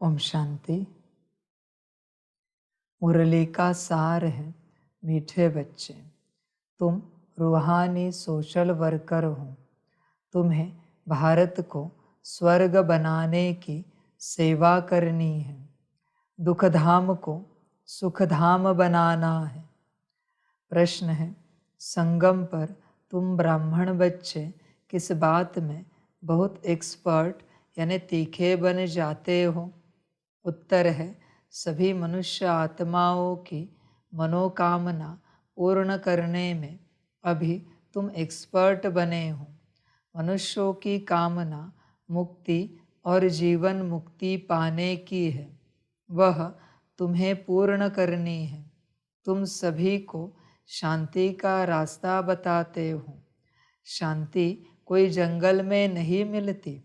ओम शांति। मुरली का सार है मीठे बच्चे, तुम रूहानी सोशल वर्कर हो। तुम्हें भारत को स्वर्ग बनाने की सेवा करनी है, दुखधाम को सुखधाम बनाना है। प्रश्न है, संगम पर तुम ब्राह्मण बच्चे किस बात में बहुत एक्सपर्ट यानी तीखे बन जाते हो? उत्तर है, सभी मनुष्य आत्माओं की मनोकामना पूर्ण करने में अभी तुम एक्सपर्ट बने हो। मनुष्यों की कामना मुक्ति और जीवन मुक्ति पाने की है, वह तुम्हें पूर्ण करनी है। तुम सभी को शांति का रास्ता बताते हो। शांति कोई जंगल में नहीं मिलती,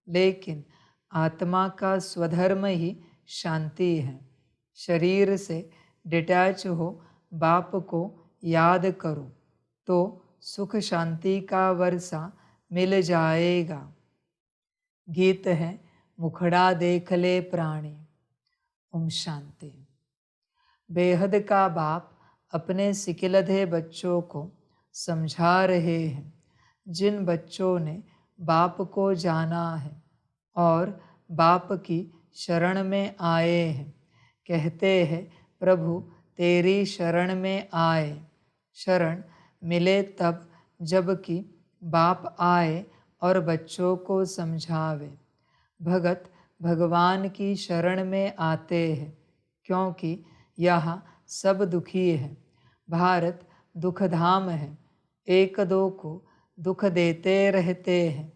लेकिन आत्मा का स्वधर्म ही शांति है। शरीर से डिटैच हो बाप को याद करो तो सुख शांति का वर्षा मिल जाएगा। गीत है, मुखड़ा देख ले प्राणी। ओम शांति। बेहद का बाप अपने सिकिलधे बच्चों को समझा रहे हैं। जिन बच्चों ने बाप को जाना है और बाप की शरण में आए हैं, कहते हैं प्रभु तेरी शरण में आए। शरण मिले तब जबकि बाप आए और बच्चों को समझावे। भगत भगवान की शरण में आते हैं क्योंकि यहाँ सब दुखी है। भारत दुखधाम है, एक दो को दुख देते रहते हैं।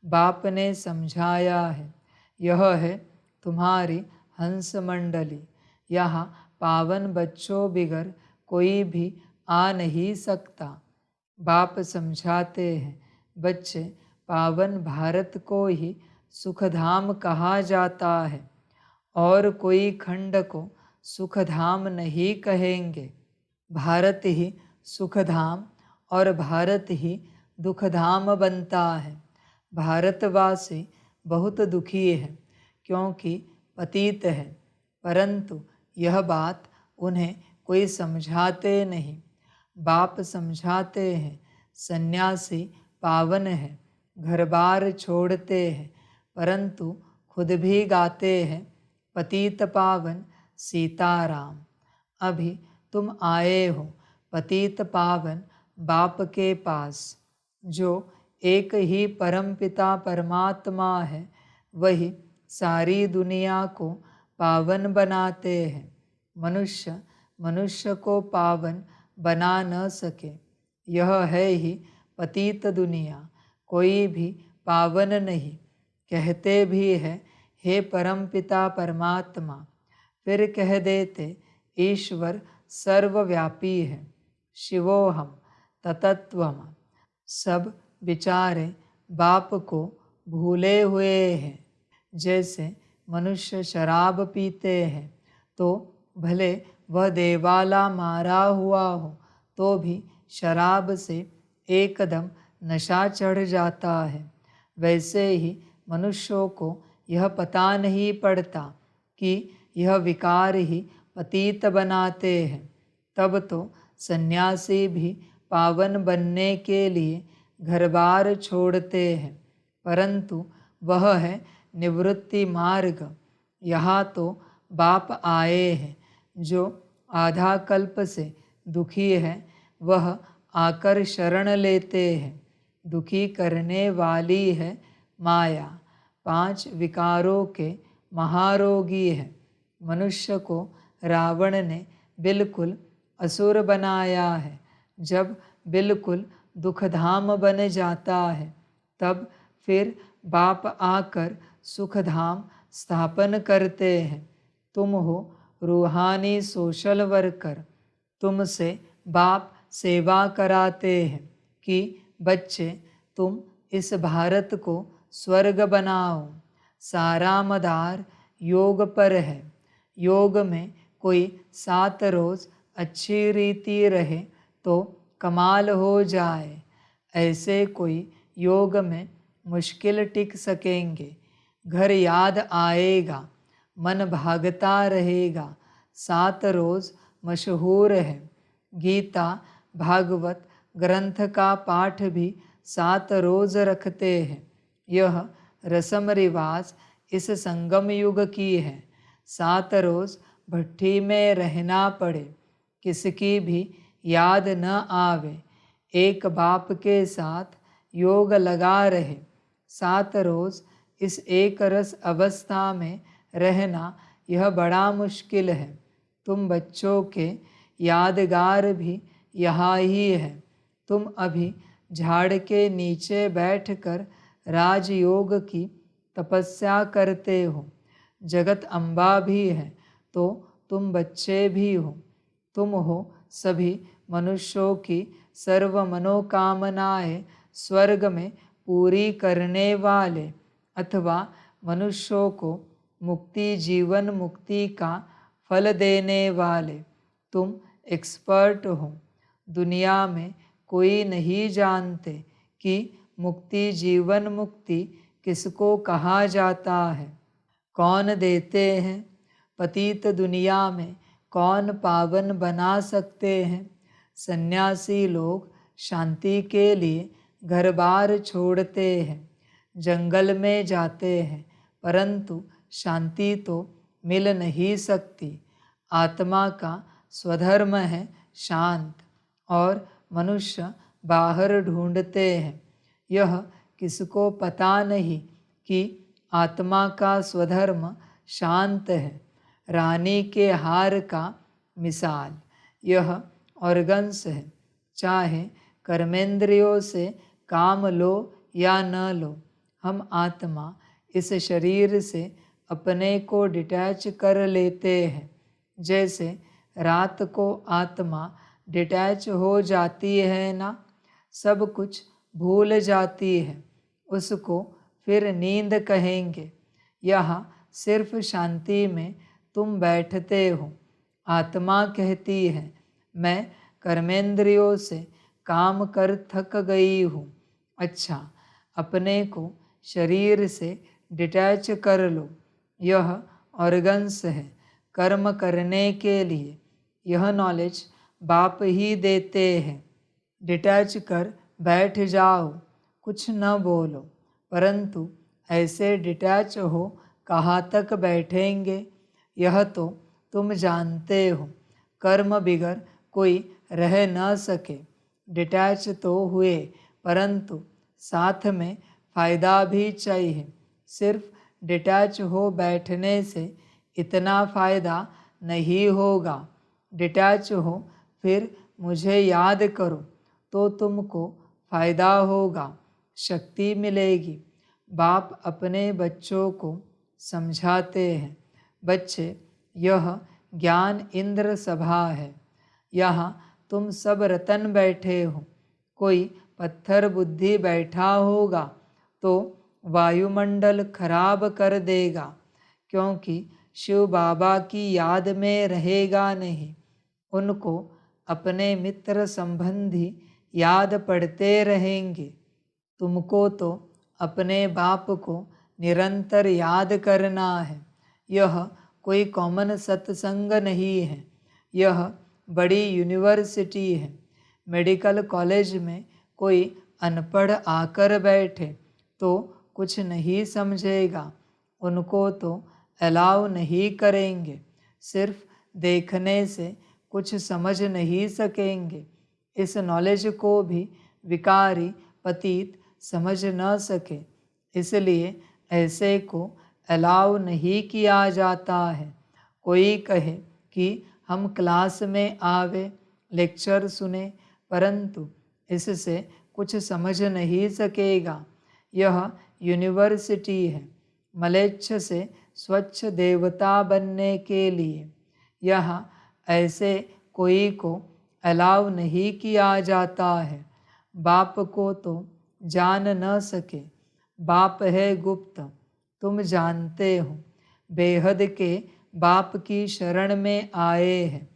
बाप ने समझाया है, यह है तुम्हारी हंस मंडली, यहाँ पावन बच्चों बिगर कोई भी आ नहीं सकता। बाप समझाते हैं, बच्चे पावन भारत को ही सुखधाम कहा जाता है और कोई खंड को सुखधाम नहीं कहेंगे। भारत ही सुखधाम और भारत ही दुखधाम बनता है। भारतवासी बहुत दुखी है क्योंकि पतित है, परंतु यह बात उन्हें कोई समझाते नहीं। बाप समझाते हैं, सन्यासी पावन है, घर बार छोड़ते हैं, परंतु खुद भी गाते हैं पतित पावन सीताराम। अभी तुम आए हो पतित पावन बाप के पास। जो एक ही परमपिता परमात्मा है, वही सारी दुनिया को पावन बनाते हैं। मनुष्य मनुष्य को पावन बना न सके, यह है ही पतित दुनिया। कोई भी पावन नहीं, कहते भी है हे परमपिता परमात्मा, फिर कह देते ईश्वर सर्वव्यापी है, शिवोहम ततत्वम। सब बिचारे बाप को भूले हुए हैं। जैसे मनुष्य शराब पीते हैं तो भले वह देवाला मारा हुआ हो तो भी शराब से एकदम नशा चढ़ जाता है। वैसे ही मनुष्यों को यह पता नहीं पड़ता कि यह विकार ही पतित बनाते हैं। तब तो सन्यासी भी पावन बनने के लिए घर बार छोड़ते हैं, परंतु वह है निवृत्ति मार्ग। यहाँ तो बाप आए हैं। जो आधा कल्प से दुखी है वह आकर शरण लेते हैं। दुखी करने वाली है माया, 5 विकारों के महारोगी है। मनुष्य को रावण ने बिल्कुल असुर बनाया है। जब बिल्कुल दुखधाम बन जाता है तब फिर बाप आकर सुखधाम स्थापन करते हैं। तुम हो रूहानी सोशल वर्कर, तुमसे बाप सेवा कराते हैं कि बच्चे तुम इस भारत को स्वर्ग बनाओ। सारा मदार योग पर है। योग में कोई 7 रोज अच्छी रीति रहे तो कमाल हो जाए। ऐसे कोई योग में मुश्किल टिक सकेंगे। घर याद आएगा, मन भागता रहेगा। 7 रोज़ मशहूर है। गीता भागवत ग्रंथ का पाठ भी 7 रोज़ रखते हैं। यह रस्म रिवाज इस संगम युग की है। 7 रोज़ भट्ठी में रहना पड़े, किसकी भी याद न आवे, एक बाप के साथ योग लगा रहे। 7 रोज़ इस एक रस अवस्था में रहना यह बड़ा मुश्किल है। तुम बच्चों के यादगार भी यहाँ ही है। तुम अभी झाड़ के नीचे बैठकर राजयोग की तपस्या करते हो। जगत अम्बा भी है तो तुम बच्चे भी हो। तुम हो सभी मनुष्यों की सर्व मनोकामनाएं स्वर्ग में पूरी करने वाले, अथवा मनुष्यों को मुक्ति जीवन मुक्ति का फल देने वाले। तुम एक्सपर्ट हो। दुनिया में कोई नहीं जानते कि मुक्ति जीवन मुक्ति किसको कहा जाता है, कौन देते हैं। पतित दुनिया में कौन पावन बना सकते हैं। सन्यासी लोग शांति के लिए घर बार छोड़ते हैं, जंगल में जाते हैं, परंतु शांति तो मिल नहीं सकती। आत्मा का स्वधर्म है शांत, और मनुष्य बाहर ढूंढते हैं। यह किसको पता नहीं कि आत्मा का स्वधर्म शांत है। रानी के हार का मिसाल यह ऑर्गन्स है। चाहे कर्मेंद्रियों से काम लो या न लो, हम आत्मा इस शरीर से अपने को डिटैच कर लेते हैं। जैसे रात को आत्मा डिटैच हो जाती है ना, सब कुछ भूल जाती है, उसको फिर नींद कहेंगे। यहाँ सिर्फ शांति में तुम बैठते हो। आत्मा कहती है मैं कर्मेंद्रियों से काम कर थक गई हूँ। अच्छा, अपने को शरीर से डिटैच कर लो। यह ऑर्गन्स है कर्म करने के लिए। यह नॉलेज बाप ही देते हैं। डिटैच कर बैठ जाओ, कुछ न बोलो, परंतु ऐसे डिटैच हो कहाँ तक बैठेंगे, यह तो तुम जानते हो। कर्म बिगर कोई रह न सके। डिटैच तो हुए, परंतु साथ में फ़ायदा भी चाहिए। सिर्फ डिटैच हो बैठने से इतना फ़ायदा नहीं होगा। डिटैच हो फिर मुझे याद करो तो तुमको फ़ायदा होगा, शक्ति मिलेगी। बाप अपने बच्चों को समझाते हैं, बच्चे यह ज्ञान इंद्र सभा है। यहाँ तुम सब रतन बैठे हो। कोई पत्थर बुद्धि बैठा होगा तो वायुमंडल खराब कर देगा, क्योंकि शिव बाबा की याद में रहेगा नहीं। उनको अपने मित्र संबंधी याद पड़ते रहेंगे। तुमको तो अपने बाप को निरंतर याद करना है। यह कोई कॉमन सत्संग नहीं है, यह बड़ी यूनिवर्सिटी है। मेडिकल कॉलेज में कोई अनपढ़ आकर बैठे तो कुछ नहीं समझेगा, उनको तो अलाउ नहीं करेंगे। सिर्फ देखने से कुछ समझ नहीं सकेंगे। इस नॉलेज को भी विकारी पतित समझ न सके, इसलिए ऐसे को अलाउ नहीं किया जाता है। कोई कहे कि हम क्लास में आवे, लेक्चर सुने, परंतु इससे कुछ समझ नहीं सकेगा। यह यूनिवर्सिटी है मलेच्छ से स्वच्छ देवता बनने के लिए। यहाँ ऐसे कोई को अलाउ नहीं किया जाता है। बाप को तो जान न सके, बाप है गुप्त, तुम जानते हो। बेहद के बाप की शरण में आए हैं,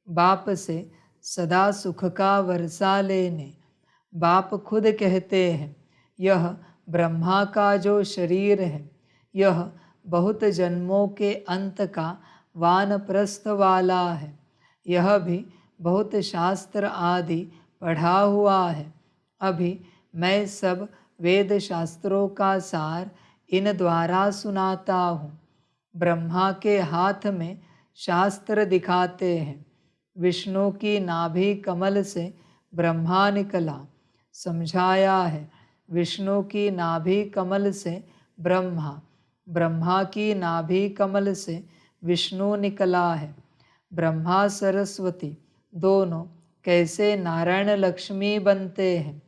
बाप से सदा सुख का वर्षा लेने। बाप खुद कहते हैं यह ब्रह्मा का जो शरीर है, यह बहुत जन्मों के अंत का वानप्रस्थ वाला है। यह भी बहुत शास्त्र आदि पढ़ा हुआ है। अभी मैं सब वेद शास्त्रों का सार इन द्वारा सुनाता हूँ। ब्रह्मा के हाथ में शास्त्र दिखाते हैं। विष्णु की नाभि कमल से ब्रह्मा निकला। समझाया है, विष्णु की नाभि कमल से ब्रह्मा, ब्रह्मा की नाभि कमल से विष्णु निकला है। ब्रह्मा सरस्वती दोनों कैसे नारायण लक्ष्मी बनते हैं।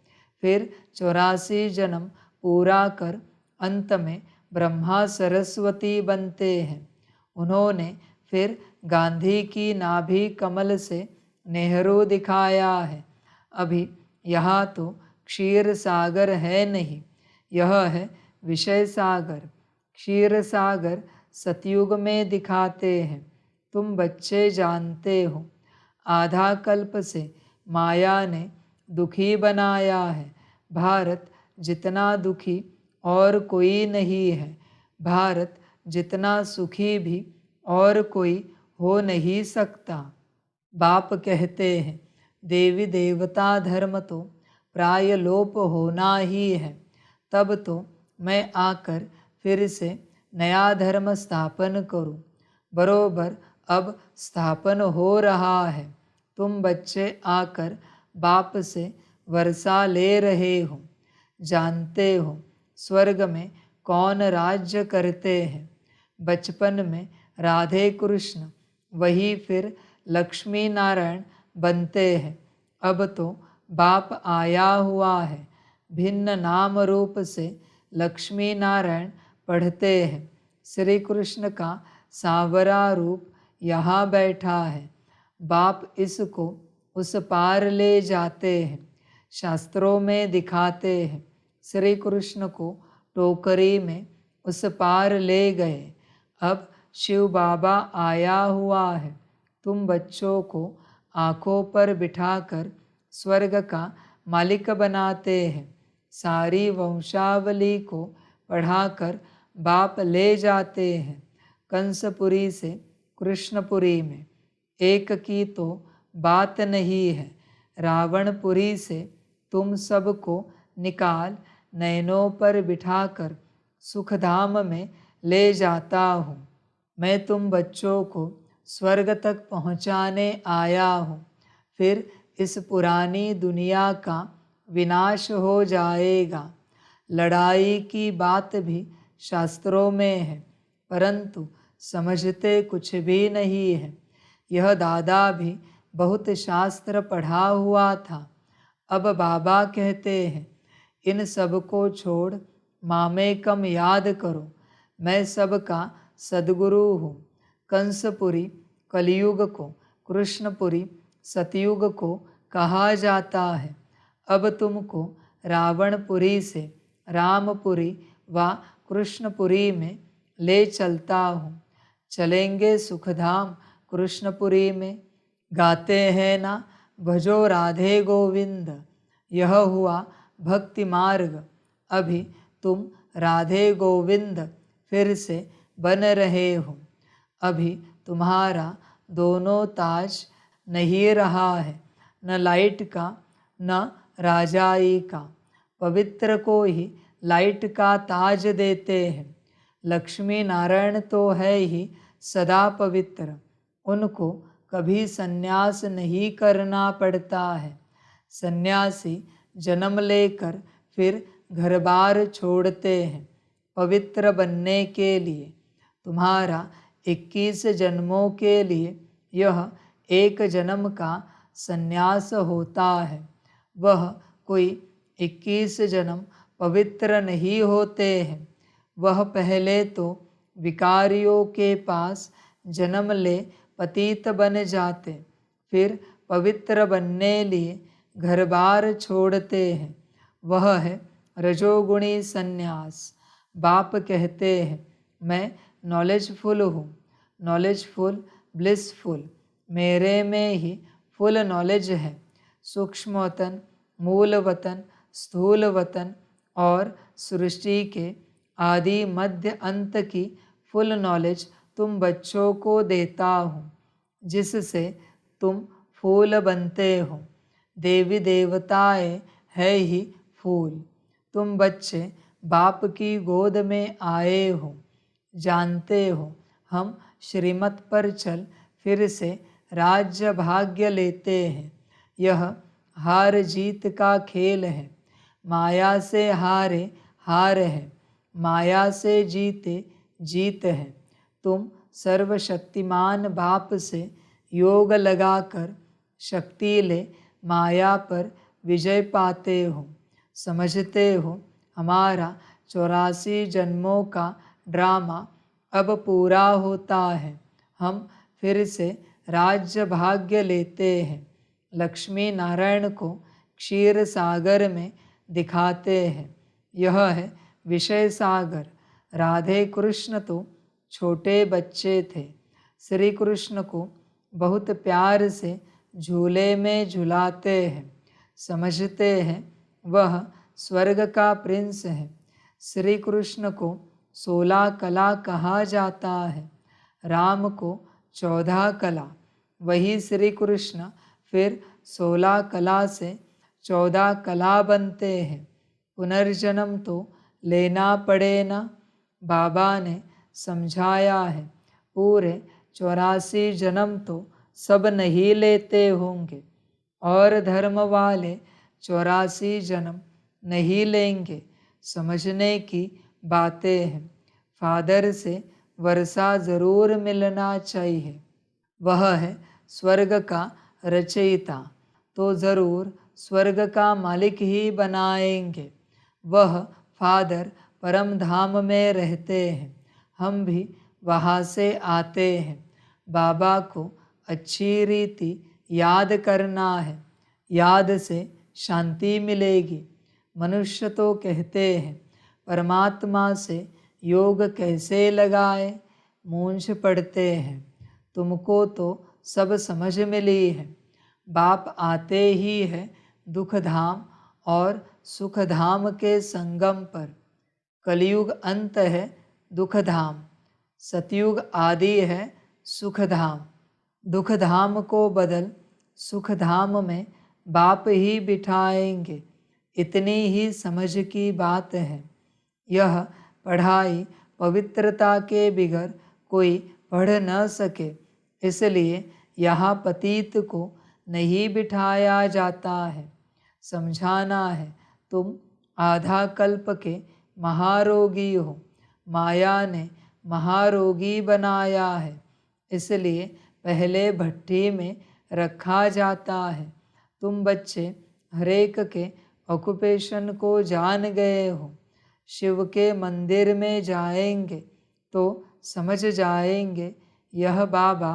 फिर 84 जन्म पूरा कर अंत में ब्रह्मा सरस्वती बनते हैं। उन्होंने फिर गांधी की नाभि कमल से नेहरू दिखाया है। अभी यहाँ तो क्षीर सागर है नहीं, यह है विषय सागर। क्षीर सागर सतयुग में दिखाते हैं। तुम बच्चे जानते हो, आधा कल्प से माया ने दुखी बनाया है। भारत जितना दुखी और कोई नहीं है। भारत जितना सुखी भी और कोई हो नहीं सकता। बाप कहते हैं, देवी देवता धर्म तो प्राय लोप होना ही है। तब तो मैं आकर फिर से नया धर्म स्थापन करूं। बरोबर अब स्थापन हो रहा है। तुम बच्चे आकर बाप से वर्षा ले रहे हो। जानते हो स्वर्ग में कौन राज्य करते हैं। बचपन में राधे कृष्ण, वही फिर लक्ष्मी नारायण बनते हैं। अब तो बाप आया हुआ है, भिन्न नाम रूप से लक्ष्मी नारायण पढ़ते हैं। श्री कृष्ण का सांवरा रूप यहाँ बैठा है। बाप इसको उस पार ले जाते हैं, शास्त्रों में दिखाते हैं। श्री कृष्ण को टोकरी में उस पार ले गए। अब शिव बाबा आया हुआ है। तुम बच्चों को आँखों पर बिठाकर स्वर्ग का मालिक बनाते हैं। सारी वंशावली को पढ़ाकर बाप ले जाते हैं कंसपुरी से कृष्णपुरी में। एक की तो बात नहीं है, रावणपुरी से तुम सबको निकाल नैनों पर बिठाकर सुखधाम में ले जाता हूँ। मैं तुम बच्चों को स्वर्ग तक पहुँचाने आया हूँ। फिर इस पुरानी दुनिया का विनाश हो जाएगा। लड़ाई की बात भी शास्त्रों में है, परंतु समझते कुछ भी नहीं है। यह दादा भी बहुत शास्त्र पढ़ा हुआ था। अब बाबा कहते हैं, इन सब को छोड़ मामेकम याद करो। मैं सबका सद्गुरु हूँ। कंसपुरी कलयुग को, कृष्णपुरी सतयुग को कहा जाता है। अब तुमको रावणपुरी से रामपुरी व कृष्णपुरी में ले चलता हूँ। चलेंगे सुखधाम कृष्णपुरी में। गाते हैं ना, भजो राधे गोविंद। यह हुआ भक्ति मार्ग। अभी तुम राधे गोविंद फिर से बन रहे हो। अभी तुम्हारा दोनों ताज नहीं रहा है, न लाइट का न राजाई का। पवित्र को ही लाइट का ताज देते हैं। लक्ष्मी नारायण तो है ही सदा पवित्र, उनको कभी संन्यास नहीं करना पड़ता है। सन्यासी जन्म लेकर फिर घर बार छोड़ते हैं पवित्र बनने के लिए। तुम्हारा 21 जन्मों के लिए यह एक जन्म का संन्यास होता है। वह कोई 21 जन्म पवित्र नहीं होते हैं। वह पहले तो विकारियों के पास जन्म ले पतित बन जाते, फिर पवित्र बनने लिए घर बार छोड़ते हैं। वह है रजोगुणी संन्यास। बाप कहते हैं, मैं नॉलेजफुल हूँ, नॉलेजफुल ब्लिसफुल। मेरे में ही फुल नॉलेज है। सूक्ष्म वतन, मूल वतन, स्थूल वतन और सृष्टि के आदि मध्य अंत की फुल नॉलेज तुम बच्चों को देता हूँ, जिससे तुम फूल बनते हो। देवी देवताएं है ही फूल। तुम बच्चे बाप की गोद में आए हो। जानते हो हम श्रीमत पर चल फिर से राज्य भाग्य लेते हैं। यह हार जीत का खेल है। माया से हारे हार है, माया से जीते जीत है। तुम सर्वशक्तिमान बाप से योग लगाकर शक्ति ले माया पर विजय पाते हो। समझते हो हमारा 84 जन्मों का ड्रामा अब पूरा होता है। हम फिर से राज्य भाग्य लेते हैं। लक्ष्मी नारायण को क्षीर सागर में दिखाते हैं। यह है विषय सागर। राधे कृष्ण तो छोटे बच्चे थे। श्री कृष्ण को बहुत प्यार से झूले में झुलाते हैं। समझते हैं वह स्वर्ग का प्रिंस है। श्री कृष्ण को 16 कला कहा जाता है, राम को 14 कला। वही श्री कृष्ण फिर 16 कला से 14 कला बनते हैं। पुनर्जन्म तो लेना पड़े ना, बाबा ने समझाया है। पूरे 84 जन्म तो सब नहीं लेते होंगे, और धर्म वाले 84 जन्म नहीं लेंगे। समझने की बातें हैं। फादर से वर्षा ज़रूर मिलना चाहिए। वह है स्वर्ग का रचयिता, तो ज़रूर स्वर्ग का मालिक ही बनाएंगे। वह फादर परम धाम में रहते हैं, हम भी वहाँ से आते हैं। बाबा को अच्छी रीति याद करना है, याद से शांति मिलेगी। मनुष्य तो कहते हैं परमात्मा से योग कैसे लगाए, मूंछ पड़ते हैं। तुमको तो सब समझ मिली है। बाप आते ही है दुख धाम और सुख धाम के संगम पर। कलयुग अंत है दुख धाम, सतयुग आदि है सुख धाम। दुख धाम को बदल सुख धाम में बाप ही बिठाएंगे। इतनी ही समझ की बात है। यह पढ़ाई पवित्रता के बिगर कोई पढ़ न सके, इसलिए यहाँ पतित को नहीं बिठाया जाता है। समझाना है तुम आधा कल्प के महारोगी हो। माया ने महारोगी बनाया है, इसलिए पहले भट्ठी में रखा जाता है। तुम बच्चे हरेक के ऑक्यूपेशन को जान गए हो। शिव के मंदिर में जाएंगे तो समझ जाएंगे यह बाबा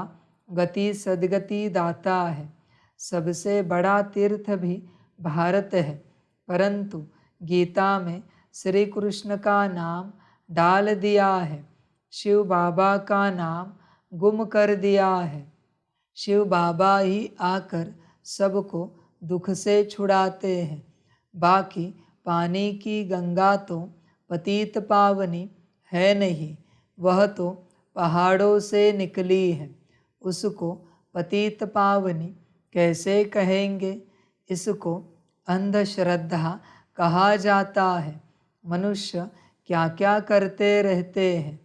गति सदगति दाता है। सबसे बड़ा तीर्थ भी भारत है, परंतु गीता में श्री कृष्ण का नाम डाल दिया है, शिव बाबा का नाम गुम कर दिया है। शिव बाबा ही आकर सबको दुख से छुड़ाते हैं। बाकी पानी की गंगा तो पतित पावनी है नहीं, वह तो पहाड़ों से निकली है। उसको पतित पावनी कैसे कहेंगे? इसको अंधश्रद्धा कहा जाता है। मनुष्य क्या क्या करते रहते हैं,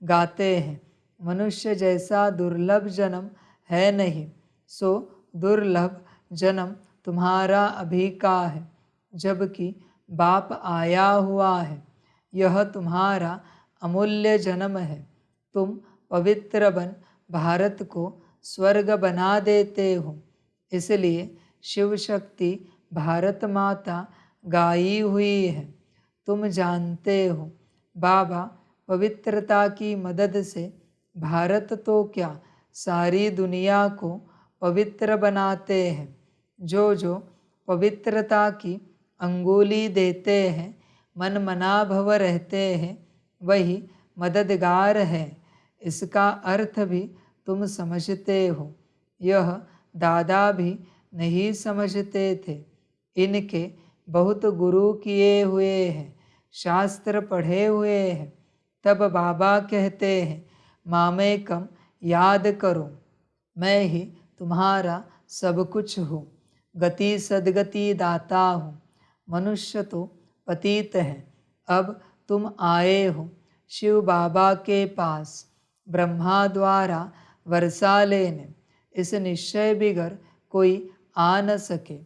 गाते हैं। मनुष्य जैसा दुर्लभ जन्म है नहीं, सो दुर्लभ जन्म तुम्हारा अभी का है, जबकि बाप आया हुआ है। यह तुम्हारा अमूल्य जन्म है। तुम पवित्र बन भारत को स्वर्ग बना देते हो, इसलिए शिव शक्ति भारत माता गाई हुई है। तुम जानते हो बाबा पवित्रता की मदद से भारत तो क्या सारी दुनिया को पवित्र बनाते हैं। जो जो पवित्रता की अंगुली देते हैं, मन मना भव रहते हैं, वही मददगार है। इसका अर्थ भी तुम समझते हो। यह दादा भी नहीं समझते थे। इनके बहुत गुरु किए हुए हैं, शास्त्र पढ़े हुए हैं, तब बाबा कहते हैं मामेकम याद करो, मैं ही तुम्हारा सब कुछ हूँ, गति सदगति दाता हूँ। मनुष्य तो पतित है, अब तुम आए हो शिव बाबा के पास ब्रह्मा द्वारा वर्षा लेने। इस निश्चय बिगर कोई आ न सके,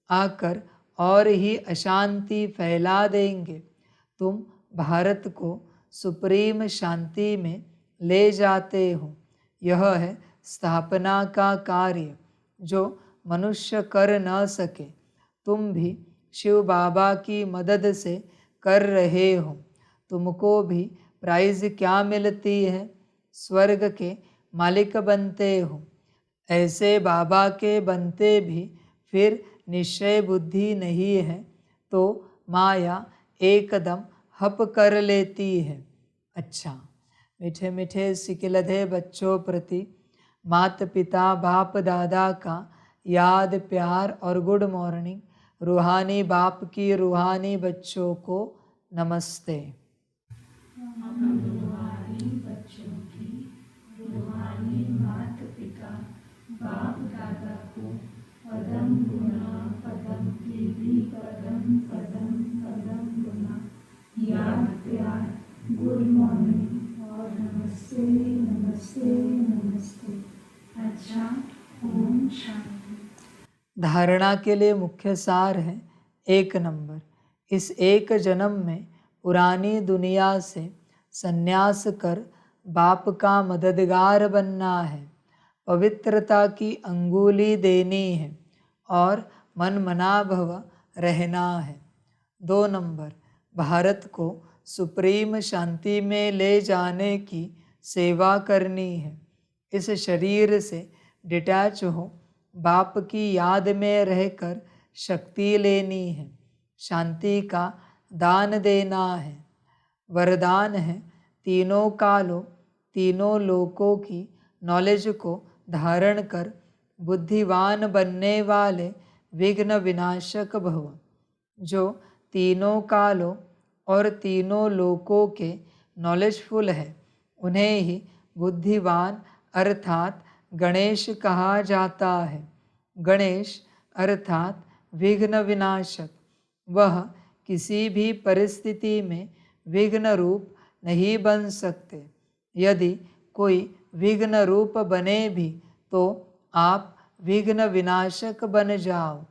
आकर और ही अशांति फैला देंगे। तुम भारत को सुप्रीम शांति में ले जाते हो। यह है स्थापना का कार्य जो मनुष्य कर न सके। तुम भी शिव बाबा की मदद से कर रहे हो। तुमको भी प्राइज क्या मिलती है? स्वर्ग के मालिक बनते हो। ऐसे बाबा के बनते भी फिर निश्चय बुद्धि नहीं है तो माया एकदम हप कर लेती है। अच्छा, मीठे मीठे सिकिलधे बच्चों प्रति माता पिता बाप दादा का याद प्यार और गुड मॉर्निंग। रूहानी बाप की रूहानी बच्चों को नमस्ते। रूहानी बच्चों की रूहानी माता पिता बाप दादा को पदम गुना पदम की भी पदम पदम पदम गुना याद प्यार गुड मॉर्निंग और नमस्ते नमस्ते नमस्ते। अच्छा, ओम शांति। धारणा के लिए मुख्य सार है 1 नंबर, इस एक जन्म में पुरानी दुनिया से संन्यास कर बाप का मददगार बनना है, पवित्रता की अंगुली देनी है और मन मना भव रहना है। 2 नंबर, भारत को सुप्रीम शांति में ले जाने की सेवा करनी है। इस शरीर से डिटैच हो बाप की याद में रहकर शक्ति लेनी है, शांति का दान देना है। वरदान है तीनों कालों तीनों लोकों की नॉलेज को धारण कर बुद्धिवान बनने वाले विघ्न विनाशक भव। जो तीनों कालों और तीनों लोकों के नॉलेजफुल है उन्हें ही बुद्धिवान अर्थात गणेश कहा जाता है। गणेश अर्थात विघ्न विनाशक, वह किसी भी परिस्थिति में विघ्न रूप नहीं बन सकते। यदि कोई विघ्न रूप बने भी तो आप विघ्न विनाशक बन जाओ,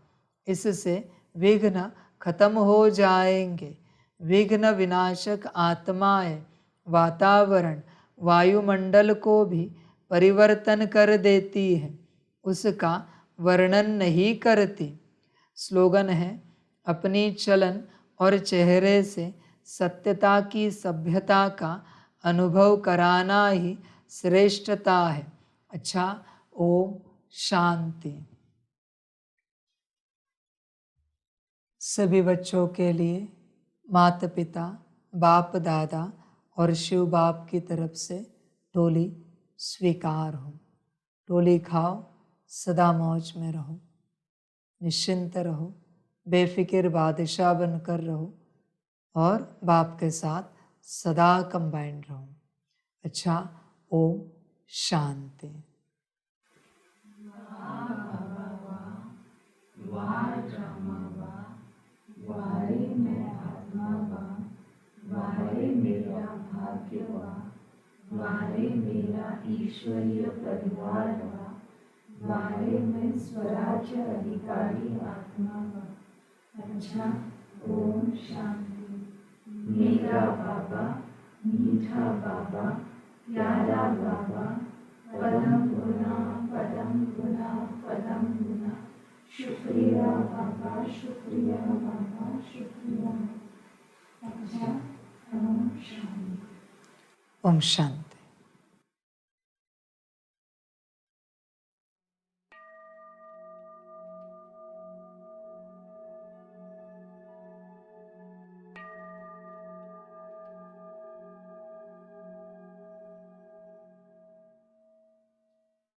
इससे विघ्न खत्म हो जाएंगे। विघ्न विनाशक आत्माएं वातावरण वायुमंडल को भी परिवर्तन कर देती है, उसका वर्णन नहीं करती। स्लोगन है अपनी चलन और चेहरे से सत्यता की सभ्यता का अनुभव कराना ही श्रेष्ठता है। अच्छा, ओम शांति। सभी बच्चों के लिए माता पिता बाप दादा और शिव बाप की तरफ से टोली स्वीकार हो। टोली खाओ, सदा मौज में रहो, निश्चिंत रहो, बेफिक्र बादशाह बनकर रहो और बाप के साथ सदा कंबाइंड रहो। अच्छा, ओम शांति। वारे मैं आत्मा वारे मेरा भाग्य वारे मेरा ईश्वरीय परिवार वारे मैं स्वराज्य अधिकारी आत्मा। अच्छा, ओम शांति। मेरा बाबा मीठा बाबा प्यारा बाबा पदम गुना पदम गुना पदम गुना। शुक्रिया बाबा शुक्रिया बाबा शुक्रिया। अच्छा, ओम शांति। ओम शांति।